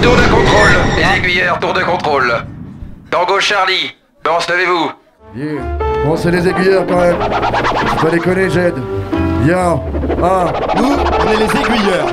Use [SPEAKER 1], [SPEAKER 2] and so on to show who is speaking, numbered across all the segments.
[SPEAKER 1] Tour de contrôle, les aiguilleurs, tour de contrôle. Tango Charlie, pense, levez-vous.
[SPEAKER 2] Yeah. Bon, c'est les aiguilleurs quand même. Faut pas déconner, Jed. Bien. Ah.
[SPEAKER 3] Nous, on est les aiguilleurs.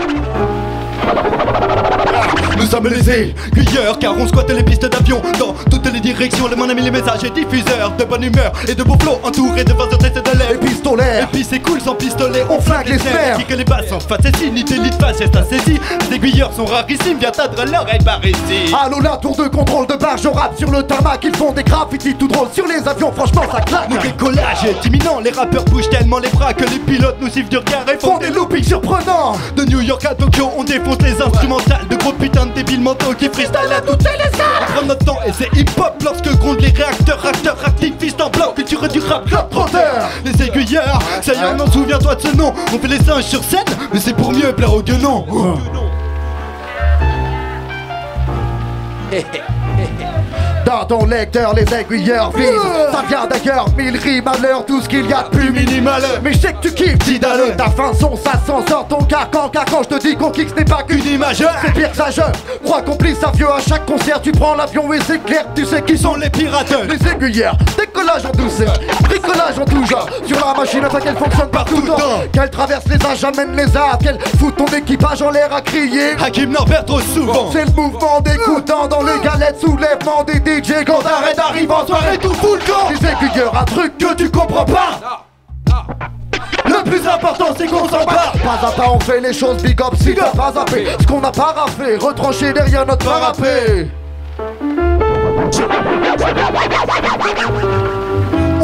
[SPEAKER 3] Nous sommes les aiguilleurs car on squatte les pistes d'avion dans toutes les directions. Mon ami les messages et diffuseurs de bonne humeur et de beau flow entourés de 20 heures de lait.
[SPEAKER 2] Les pistolets.
[SPEAKER 3] Et puis c'est cool sans pistolet, on
[SPEAKER 2] flingue les snairs.
[SPEAKER 3] Qui que les basses en facétie, ni d'élite face est saisie. Les aiguilleurs sont rarissimes, viens tendre l'oreille par ici.
[SPEAKER 2] Allô, la tour de contrôle de barge, je rappe sur le tarmac. Ils font des graffitis tout drôles sur les avions, franchement ça claque.
[SPEAKER 3] Le décollage est imminent, les rappeurs bougent tellement les bras que les pilotes nous sifflent du regard et
[SPEAKER 2] font des loopings surprenants.
[SPEAKER 3] De New York à Tokyo, on défonce les instrumentales de gros putains de débiles mentaux qui freestyle à toutes les salles. On prend notre temps et c'est hip-hop lorsque grondent les réacteurs, acteurs, activistes en blanc, culture du rap, globe-trotter. Les aiguilleurs, ça y est, on en souviens-toi de ce nom. On fait les singes sur scène, mais c'est pour mieux plaire aux guenons.
[SPEAKER 2] Dans ton lecteur, les aiguilleurs visent. Ça vient d'ailleurs, 1000 rimes à l'heure, tout ce qu'il y a de plus minimal. Mais je sais que tu kiffes, Tidale. Ta fin son, ça s'en sort ton carcan. Car quand je te dis qu'on kick, ce n'est pas qu'une image. C'est pire que ça, je crois qu'on plie ça vieux. À chaque concert, tu prends l'avion et c'est clair, tu sais qui sont les pirates. Les aiguilleurs, décollage en douceur, bricolage en tout genre. Sur la machine afin qu'elle fonctionne partout temps. Qu'elle traverse les âges, amène les arbres. Qu'elle fout ton équipage en l'air à crier.
[SPEAKER 3] Hakim Norbert trop souvent.
[SPEAKER 2] C'est le mouvement des coups dans les galettes, soulèvement des DJ quand t'arrêtes arrive en soirée tout fout le camp. Les aiguilleurs, un truc que tu comprends pas. Le plus important c'est qu'on s'empare. Pas à pas on fait les choses, big up si t'as pas zappé. Ce qu'on n'a pas raflé, retranché derrière notre parapet.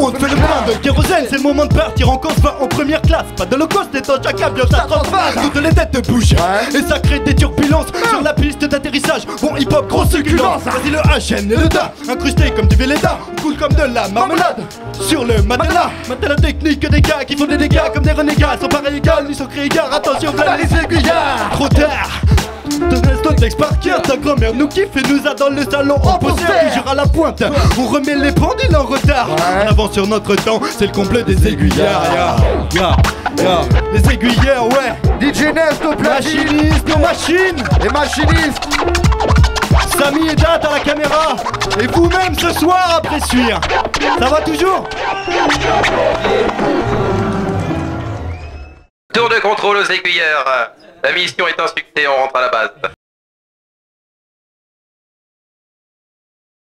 [SPEAKER 3] On te fait le plein de kérosène, c'est le moment de partir en course, en première classe. Pas de low cost, et dans chaque avion ça transvase. Toutes les têtes bougent, et ça crée des turbulences sur la piste d'atterrissage. Bon hip hop, grosse succulence. Vas-y le HN et le DA, incrusté comme du Véleda, cool comme de la marmelade. Sur le matelas, matelas technique des gars qui font des dégâts comme des renégats. Sans pareil égal, ni sans créer égard, attention, plein les aiguillards. Trop tard. Ton ex par cœur, ta grand-mère nous kiffe et nous a dans le salon en poster, toujours à la pointe. On remet les pendules en retard. En avance sur notre temps, c'est le complet des aiguillards. Les aiguillards, ouais.
[SPEAKER 2] DJ Nest au platine.
[SPEAKER 3] Machinistes, nos machines.
[SPEAKER 2] Les machinistes.
[SPEAKER 3] Samy et Date à la caméra. Et vous-même ce soir après suivre. Ça va toujours?
[SPEAKER 1] Tour de contrôle aux aiguilleurs. La mission est un succès, on rentre à la base.